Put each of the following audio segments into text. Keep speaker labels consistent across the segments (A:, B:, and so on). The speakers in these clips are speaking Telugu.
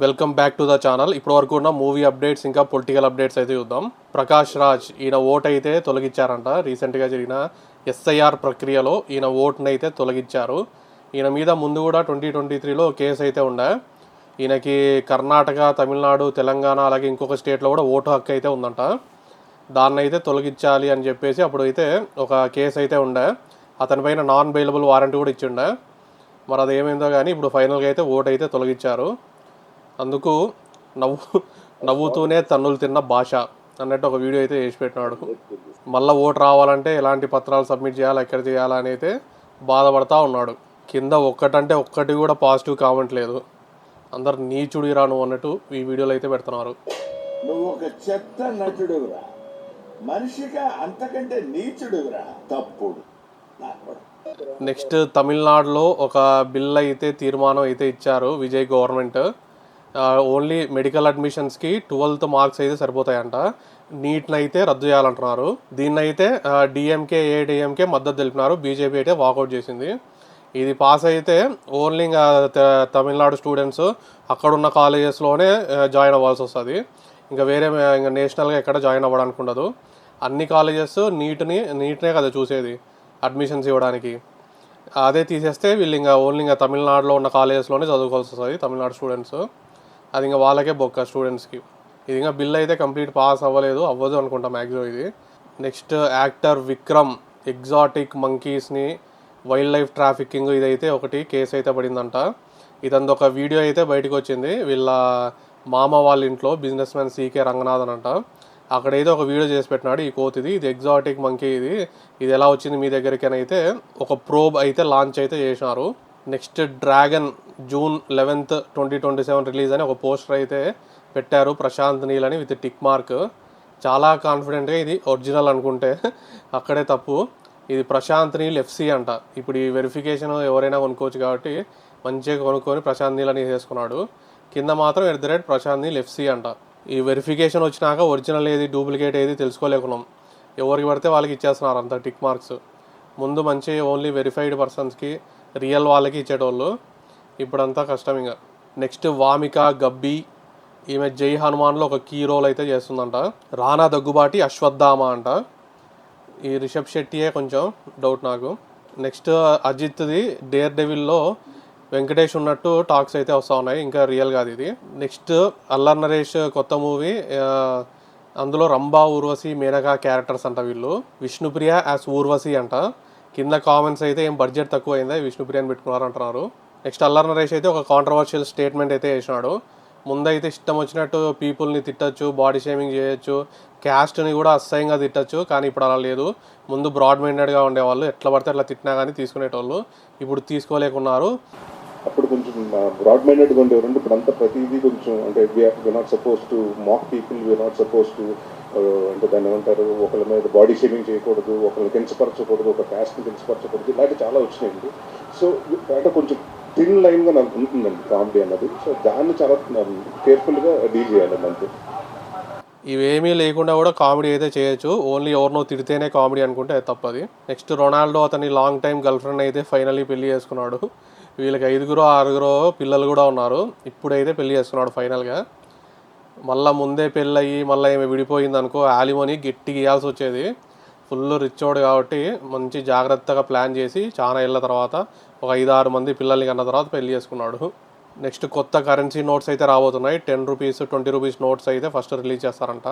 A: Welcome back to the channel. ఇప్పటి వరకు ఉన్న మూవీ అప్డేట్స్ ఇంకా పొలిటికల్ అప్డేట్స్ అయితే చూద్దాం. ప్రకాష్ రాజ్ ఈయన ఓట్ అయితే తొలగించారంట. రీసెంట్గా జరిగిన ఎస్ఐఆర్ ప్రక్రియలో ఈయన ఓట్ని అయితే తొలగించారు. ఈయన మీద ముందు కూడా 2023లో కేసు అయితే ఉండే. ఈయనకి కర్ణాటక, తమిళనాడు, తెలంగాణ అలాగే ఇంకొక స్టేట్లో కూడా ఓటు హక్కు అయితే ఉందంట. దాన్ని అయితే తొలగించాలి అని చెప్పేసి అప్పుడు అయితే ఒక కేసు అయితే ఉండే. అతనిపైన నాన్ బెయిలబుల్ వారెంట్ కూడా ఇచ్చిండే. మరి అది ఏమైందో కానీ ఇప్పుడు ఫైనల్గా అయితే ఓటు అయితే తొలగించారు. అందుకు నవ్వుతూనే తన్నులు తిన్న భాష అన్నట్టు ఒక వీడియో అయితే చేసి పెట్టినాడు. మళ్ళీ ఓటు రావాలంటే ఎలాంటి పత్రాలు సబ్మిట్ చేయాలి, ఎక్కడ చేయాలని అయితే బాధపడతా ఉన్నాడు. కింద ఒక్కటంటే ఒక్కటి కూడా పాజిటివ్ కామెంట్ లేదు. అందరు నీచుడు రాను అన్నట్టు ఈ వీడియోలో అయితే పెడుతున్నారు.
B: నువ్వు ఒక చెత్త నటుడురా, మనిషిగా అంతకంటే నీచుడురా, తప్పుడు.
A: నెక్స్ట్ తమిళనాడులో ఒక బిల్ అయితే తీర్మానం అయితే ఇచ్చారు విజయ్ గవర్నమెంట్. ఓన్లీ మెడికల్ అడ్మిషన్స్కి 12th మార్క్స్ అయితే సరిపోతాయంట. నీట్ని అయితే రద్దు చేయాలంటున్నారు. దీన్ని అయితే డిఎంకే, ఏఐడిఎంకే మద్దతు తెలిపినారు. బీజేపీ అయితే వాకౌట్ చేసింది. ఇది పాస్ అయితే ఓన్లీ ఇంకా తమిళనాడు స్టూడెంట్స్ అక్కడున్న కాలేజెస్లోనే జాయిన్ అవ్వాల్సి వస్తుంది. ఇంకా వేరే ఇంకా నేషనల్గా ఎక్కడ జాయిన్ అవ్వడానికి ఉండదు. అన్ని కాలేజెస్ నీట్నే కదా చూసేది అడ్మిషన్స్ ఇవ్వడానికి. అదే తీసేస్తే వీళ్ళు ఇంకా ఓన్లీ ఇంకా తమిళనాడులో ఉన్న కాలేజెస్లోనే చదువుకోవాల్సి వస్తుంది తమిళనాడు స్టూడెంట్స్. అది ఇంకా వాళ్ళకే బొక్క స్టూడెంట్స్కి. ఇది ఇంకా బిల్ అయితే కంప్లీట్ పాస్ అవ్వదు అనుకుంటా మ్యాక్సిమం ఇది. నెక్స్ట్ యాక్టర్ విక్రమ్ ఎగ్జాటిక్ మంకీస్ని వైల్డ్ లైఫ్ ట్రాఫికింగ్ ఇదైతే ఒకటి కేసు అయితే పడిందంట. ఇదంతా ఒక వీడియో అయితే బయటకు వచ్చింది. వీళ్ళ మామ వాళ్ళ ఇంట్లో బిజినెస్ మ్యాన్ సీకే రంగనాథన్ అంట. అక్కడైతే ఒక వీడియో చేసి పెట్టినాడు. ఈ కోతిది ఇది ఎగ్జాటిక్ మంకీ, ఇది ఎలా వచ్చింది మీ దగ్గరికి అని అయితే ఒక ప్రోబ్ అయితే లాంచ్ అయితే చేసినారు. Next dragon June 11th 2027 release అని ఒక పోస్టర్ అయితే పెట్టారు. ప్రశాంత్ నీల్ అని విత్ టిక్ మార్క్. చాలా కాన్ఫిడెంట్గా ఇది ఒరిజినల్ అనుకుంటే అక్కడే తప్పు. ఇది ప్రశాంత్ నీల్ FC అంట. ఇప్పుడు ఈ వెరిఫికేషన్ ఎవరైనా కొనుక్కోవచ్చు కాబట్టి మంచిగా కొనుక్కొని ప్రశాంత్ నీల్ అని వేసుకున్నాడు. కింద మాత్రం @ప్రశాంత్ నీల్ FC అంట. ఈ వెరిఫికేషన్ వచ్చినాక ఒరిజినల్ ఏది డూప్లికేట్ ఏది తెలుసుకోలేకున్నాం. ఎవరికి పడితే వాళ్ళకి ఇచ్చేస్తున్నారు అంత టిక్ మార్క్స్. ముందు మంచి ఓన్లీ వెరిఫైడ్ పర్సన్స్కి రియల్ వాళ్ళకి ఇచ్చేటోళ్ళు. ఇప్పుడంతా కష్టం ఇంకా. నెక్స్ట్ వామిక గబ్బి, ఈమె జై హనుమాన్లో ఒక కీ రోల్ అయితే చేస్తుందంట. రానా దగ్గుబాటి అశ్వత్థామ అంట. ఈ రిషబ్ శెట్టియే కొంచెం డౌట్ నాకు. నెక్స్ట్ అజిత్ది డేర్ డెవిల్లో వెంకటేష్ ఉన్నట్టు టాక్స్ అయితే వస్తూ ఉన్నాయి, ఇంకా రియల్ కాదు ఇది. నెక్స్ట్ అల్లర్ నరేష్ కొత్త మూవీ, అందులో రంభా, ఊర్వశి, మేనకా క్యారెక్టర్స్ అంట వీళ్ళు. విష్ణుప్రియ యాజ్ ఊర్వశి అంట. కింద కామెంట్స్ అయితే ఏం బడ్జెట్ తక్కువ అయిందా విష్ణుప్రియని పెట్టుకున్నారు అంటున్నారు. నెక్స్ట్ అల్లర్ నరేష్ అయితే ఒక కాంట్రవర్షియల్ స్టేట్మెంట్ అయితే చేసినాడు. ముందైతే ఇష్టం వచ్చినట్టు పీపుల్ని తిట్టచ్చు, బాడీ షేమింగ్ చేయొచ్చు, క్యాస్ట్ని కూడా అసహ్యంగా తిట్టచ్చు. కానీ ఇప్పుడు అలా లేదు. ముందు బ్రాడ్ మైండెడ్గా ఉండేవాళ్ళు, ఎట్లా పడితే అట్లా తిట్టినా కానీ తీసుకునేటోళ్ళు. ఇప్పుడు తీసుకోలేకున్నారు.
C: అప్పుడు కొంచెం బ్రాడ్ మైండెడ్గా ఉండేవారు. ఇప్పుడు అంతా ప్రతిదీ కొంచెం అంటే we're not suppose to mock people, we're not suppose to అంటే దాన్ని ఏమంటారు, ఒకళ్ళ మీద బాడీ షేమింగ్ చేయకూడదు, ఒకరిని కించపరచకూడదు, ఒక క్యాస్ట్ని కించపరచకూడదు, ఇలాంటివి చాలా వచ్చినాయండి. సో అంటే కొంచెం థిన్ లైన్గా నాకు ఉంటుందండి కామెడీ అన్నది. సో దాన్ని చాలా కేర్ఫుల్గా డీల్ చేయాలి అంతే.
A: ఇవేమీ లేకుండా కూడా కామెడీ అయితే చేయొచ్చు. ఓన్లీ ఎవరినో తిడితేనే కామెడీ అనుకుంటే అది తప్పది. నెక్స్ట్ రొనాల్డో అతని లాంగ్ టైం గర్ల్ ఫ్రెండ్ అయితే ఫైనల్లీ పెళ్లి చేసుకున్నాడు. వీళ్ళకి 5-6 పిల్లలు కూడా ఉన్నారు. ఇప్పుడైతే పెళ్లి చేసుకున్నాడు ఫైనల్గా. మళ్ళీ ముందే పెళ్ళయి మళ్ళీ ఏమి విడిపోయింది అనుకో, యాలిమోని గట్టిగా ఇవ్వాల్సి వచ్చేది. ఫుల్ రిచోడు కాబట్టి మంచి జాగ్రత్తగా ప్లాన్ చేసి చాలా ఏళ్ళ తర్వాత ఒక 5-6 మంది పిల్లల్ని కన్న తర్వాత పెళ్లి చేసుకున్నాడు. నెక్స్ట్ కొత్త కరెన్సీ నోట్స్ అయితే రాబోతున్నాయి. 10 రూపీస్, 20 రూపీస్ నోట్స్ అయితే ఫస్ట్ రిలీజ్ చేస్తారంట.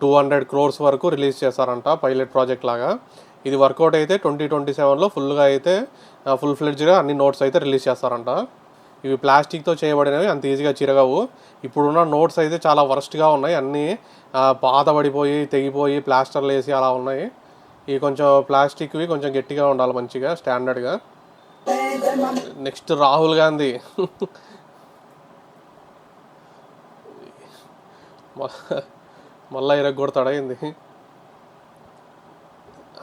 A: 200 crores వరకు రిలీజ్ చేస్తారంట పైలట్ ప్రాజెక్ట్ లాగా. ఇది వర్కౌట్ అయితే 2027లో ఫుల్గా అయితే ఫుల్ ఫ్లెడ్జ్గా అన్ని నోట్స్ అయితే రిలీజ్ చేస్తారంట. ఇవి ప్లాస్టిక్తో చేయబడినవి, అంత ఈజీగా చిరగవు. ఇప్పుడున్న నోట్స్ అయితే చాలా వరస్ట్గా ఉన్నాయి. అన్నీ పాత పడిపోయి తెగిపోయి ప్లాస్టర్లు వేసి అలా ఉన్నాయి. ఇవి కొంచెం ప్లాస్టిక్వి కొంచెం గట్టిగా ఉండాలి, మంచిగా స్టాండర్డ్గా. నెక్స్ట్ రాహుల్ గాంధీ మళ్ళీ ఇరగొడతాడా ఏంది?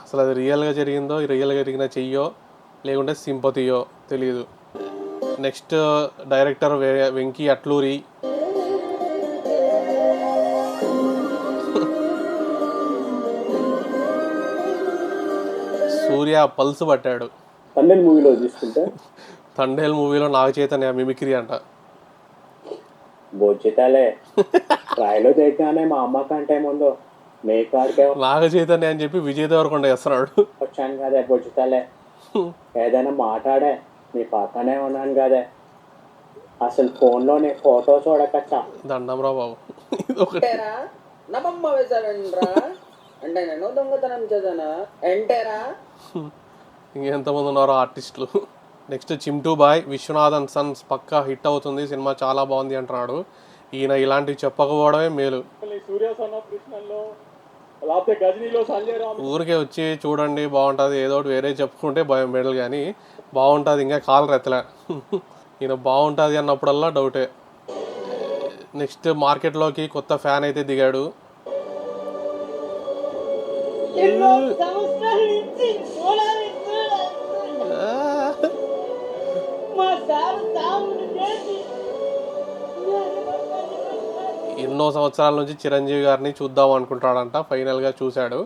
A: అసలు అది రియల్గా జరిగిందో, రియల్గా జరిగిన చెయ్యో లేకుంటే సింపతియో తెలియదు. Next director Venky Atluri. Surya pulse పట్టాడు.
D: తండేల్ మూవీలో
A: నాగ చైతన్య మిమిక్రీ అంట.
D: బొచ్చితలే ట్రైలో తెచ్చానే మా అమ్మ కంటే ముందు మీ కాడికే
A: నాగ చైతన్య అని చెప్పి విజయ్ దేవరకొండ వేస్తున్నాడు.
D: వచ్చాను కదే బొచ్చితలే, ఏదైనా మాట్లాడే మీ పక్కనే ఉన్నాను కదే, అసలు ఫోన్లో నీ ఫోటో చూడకచ్చా.
A: దండం రా బాబు. ఇది ఒకటి
E: ఎంటేరా నమ్మమ్మ వేశారంట్రా అంటే నేను దొంగతనం చేశానా ఎంటేరా.
A: ఇంకెంతమంది ఉన్నారో ఆర్టిస్టులు. Next Chintu boy Viswanathan sons పక్కా హిట్ అవుతుంది, సినిమా చాలా బాగుంది అంటున్నాడు. ఈయన ఇలాంటివి చెప్పకపోవడమే మేలు. ఊరికే వచ్చి చూడండి బాగుంటుంది ఏదో ఒకటి వేరే చెప్పుకుంటే భయం మేలు, కానీ బాగుంటుంది ఇంకా కాలు రెత్తలే. ఈయన బాగుంటుంది అన్నప్పుడల్లా డౌటే. నెక్స్ట్ మార్కెట్లోకి కొత్త ఫ్యాన్ అయితే దిగాడు. ఎన్నో సంవత్సరాల నుంచి చిరంజీవి గారిని చూద్దాం అనుకుంటాడంట, ఫైనల్గా చూశాడు.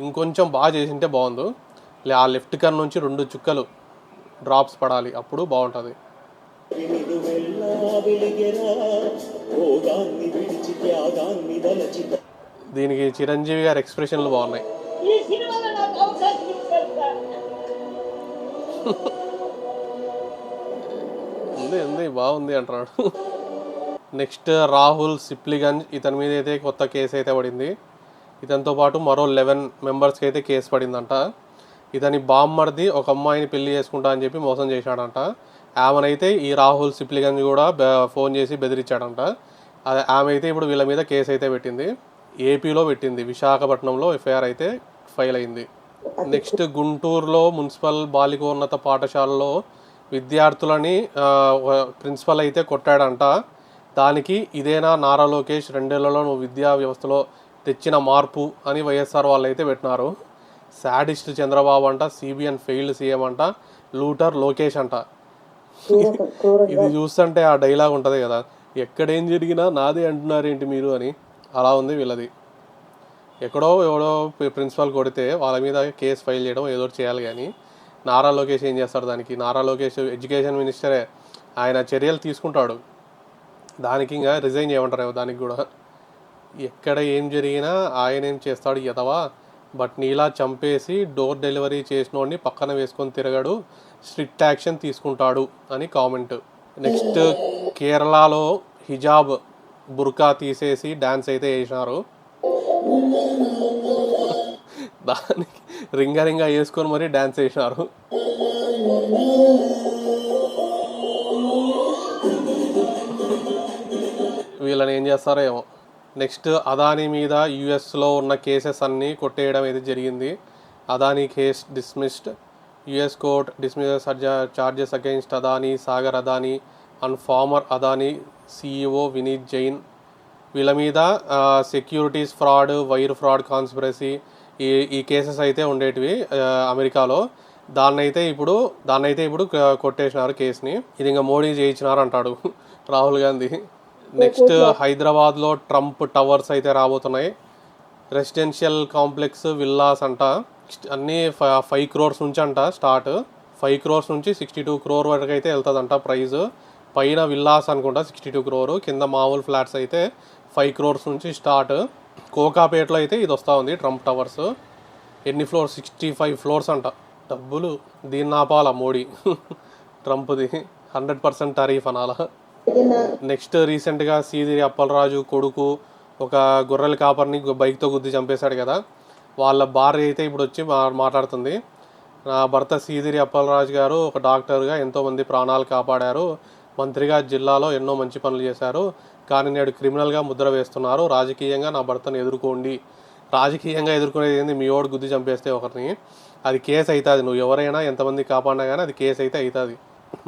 A: ఇంకొంచెం బాగా చేసింటే బాగుండు. ఆ లెఫ్ట్ కన్ నుంచి 2 చుక్కలు డ్రాప్స్ పడాలి, అప్పుడు బాగుంటుంది. దీనికి చిరంజీవి గారి ఎక్స్ప్రెషన్లు బాగున్నాయి. ఉంది బాగుంది అంటున్నాడు. నెక్స్ట్ రాహుల్ సిప్లిగంజ్, ఇతని మీద అయితే కొత్త కేసు అయితే పడింది. ఇతనితో పాటు మరో 11 మెంబర్స్కి అయితే కేసు పడిందంట. ఇతని బామ్మర్ది ఒక అమ్మాయిని పెళ్లి చేసుకుంటా అని చెప్పి మోసం చేశాడంట. ఆమెనైతే ఈ రాహుల్ సిప్లిగంజ్ కూడా ఫోన్ చేసి బెదిరించాడంట. ఆమె అయితే ఇప్పుడు వీళ్ళ మీద కేసు అయితే పెట్టింది, ఏపీలో పెట్టింది, విశాఖపట్నంలో ఎఫ్ఐఆర్ అయితే ఫైల్ అయింది. నెక్స్ట్ గుంటూరులో మున్సిపల్ బాలికోన్నత పాఠశాలలో విద్యార్థులని ప్రిన్సిపల్ అయితే కొట్టాడంట. దానికి ఇదేనా నారా లోకేష్ 2 ఏళ్లలో నువ్వు విద్యా వ్యవస్థలో తెచ్చిన మార్పు అని వైఎస్ఆర్ వాళ్ళు అయితే పెట్టినారు. శాడిస్ట్ చంద్రబాబు అంట, సిబిఎన్ ఫెయిల్డ్ సీఎం అంట, లూటర్ లోకేష్ అంట. ఇది చూస్తుంటే ఆ డైలాగ్ ఉంటుంది కదా, ఎక్కడేం జరిగినా నాదే అంటున్నారు ఏంటి మీరు అని, అలా ఉంది వీళ్ళది. ఎవడో ప్రిన్సిపల్ కొడితే వాళ్ళ మీద కేసు ఫైల్ చేయడం ఏదో చేయాలి, కానీ నారా లోకేష్ ఏం చేస్తాడు దానికి? నారా లోకేష్ ఎడ్యుకేషన్ మినిస్టరే, ఆయన చర్యలు తీసుకుంటాడు, దానికి ఇంకా రిజైన్ చేయమంటారు దానికి కూడా. ఎక్కడ ఏం జరిగినా ఆయన ఏం చేస్తాడు ఎదవా, బట్ నీలా చంపేసి డోర్ డెలివరీ చేసినోడిని పక్కన వేసుకొని తిరగడు, స్ట్రిక్ట్ యాక్షన్ తీసుకుంటాడు అని కామెంట్. నెక్స్ట్ కేరళలో హిజాబ్ బుర్కా తీసేసి డ్యాన్స్ అయితే వేసినారు. దానికి రింగ వేసుకొని మరీ డ్యాన్స్ వేసినారు. వీళ్ళని ఏం చేస్తారో ఏమో. నెక్స్ట్ అదానీ మీద యుఎస్లో ఉన్న కేసెస్ అన్నీ కొట్టేయడం అయితే జరిగింది. Adani case dismissed, US court dismiss charges against Adani, Sagar Adani and former Adani CEO Vineet Jain. వీళ్ళ మీద securities fraud, wire fraud conspiracy ఈ కేసెస్ అయితే ఉండేటివి అమెరికాలో. దాన్నైతే ఇప్పుడు కొట్టేసినారు కేసుని. ఇది ఇంకా మోడీ చేయించినారు అంటాడు రాహుల్ గాంధీ. నెక్స్ట్ హైదరాబాద్లో ట్రంప్ టవర్స్ అయితే రాబోతున్నాయి. రెసిడెన్షియల్ కాంప్లెక్స్ విల్లాస్ అంట, అన్నీ 5 crores నుంచి అంట స్టార్ట్. 5 crores నుంచి 62 crore వరకు అయితే వెళ్తుందంట ప్రైజ్. పైన విల్లాస్ అనుకుంటా 62 crore, కింద మామూలు ఫ్లాట్స్ అయితే 5 crores నుంచి స్టార్ట్. కోకాపేటలో అయితే ఇది వస్తూ ఉంది ట్రంప్ టవర్స్. ఎన్ని ఫ్లోర్స్? 65 floors అంట. డబ్బులు దీన్ని ఆపాలా మోడీ. ట్రంప్ది 100% టారిఫ్ అనాలా. నెక్స్ట్ రీసెంట్గా సీదిరి అప్పలరాజు కొడుకు ఒక గొర్రెల కాపర్ని బైక్తో గుద్ది చంపేశాడు కదా, వాళ్ళ భార్య అయితే ఇప్పుడు వచ్చి మాట్లాడుతుంది. నా భర్త సీదిరి అప్పలరాజు గారు ఒక డాక్టర్గా ఎంతోమంది ప్రాణాలు కాపాడారు, మంత్రిగా జిల్లాలో ఎన్నో మంచి పనులు చేశారు, కానీ నేడు క్రిమినల్గా ముద్ర వేస్తున్నారు. రాజకీయంగా నా భర్తను ఎదుర్కోండి. రాజకీయంగా ఎదుర్కొనేది ఏంది? మీ ఓడి గుద్ది చంపేస్తే ఒకరిని అది కేసు అవుతుంది. నువ్వు ఎవరైనా ఎంతమంది కాపాడినా కానీ అది కేసు అయితే అవుతుంది.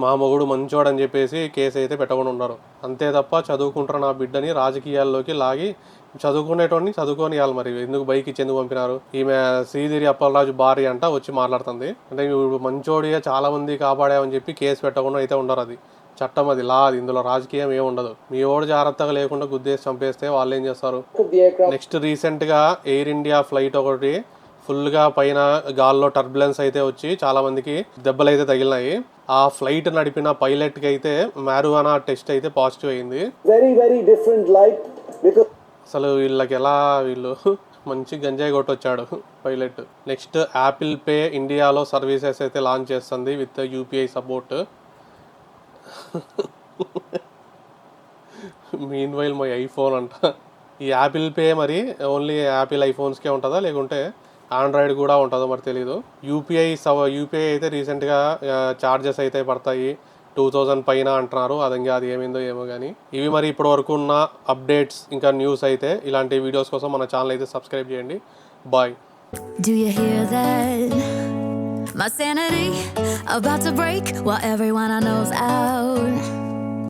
A: మా మొగుడు మంచోడని చెప్పేసి కేసు అయితే పెట్టకుండా ఉన్నారు. అంతే తప్ప చదువుకుంటారు నా బిడ్డని రాజకీయాల్లోకి లాగి చదువుకునేటోడిని చదువుకోనియాలి. మరి ఎందుకు బైక్ ఇచ్చి ఎందుకు పంపినారు? ఈమె శ్రీదేవి అప్పలరాజు భార్య అంట వచ్చి మాట్లాడుతుంది. అంటే మంచోడిగా చాలా మంది కాపాడామని చెప్పి కేసు పెట్టకుండా అయితే ఉండరు. అది చట్టం, అది లా, అది ఇందులో రాజకీయం ఏమి ఉండదు. మీ ఓడి జాగ్రత్తగా లేకుండా గుద్దేసి చంపేస్తే వాళ్ళు ఏం చేస్తారు? నెక్స్ట్ రీసెంట్గా ఎయిర్ ఇండియా ఫ్లైట్ ఒకటి ఫుల్గా పైన గాల్లో టర్బులెన్స్ అయితే వచ్చి చాలా మందికి దెబ్బలు అయితే తగిలినాయి. ఆ ఫ్లైట్ నడిపిన పైలట్కి అయితే మ్యారువానా టెస్ట్ అయితే పాజిటివ్ అయింది.
F: very different light because
A: అసలు వీళ్ళకి ఎలా వీళ్ళు మంచి గంజాయి కొట్టొచ్చాడు పైలట్. నెక్స్ట్ యాపిల్ పే ఇండియాలో సర్వీసెస్ అయితే లాంచ్ చేస్తుంది with UPI support. Mean while my iPhone అంట. ఈ యాపిల్ పే మరి ఓన్లీ యాపిల్ ఐఫోన్స్కే ఉంటుందా లేకుంటే ఆండ్రాయిడ్ కూడా ఉంటుందో మరి తెలీదు. యూపీఐ అయితే రీసెంట్గా ఛార్జెస్ అయితే పడతాయి 2000 పైన అంటున్నారు. అది ఏమైందో ఏమో కానీ. ఇవి మరి ఇప్పటి వరకు ఉన్న అప్డేట్స్ ఇంకా న్యూస్ అయితే. ఇలాంటి వీడియోస్ కోసం మన ఛానల్ అయితే సబ్స్క్రైబ్ చేయండి. Bye.
G: Do you hear that? My sanity about to break while everyone I know's out.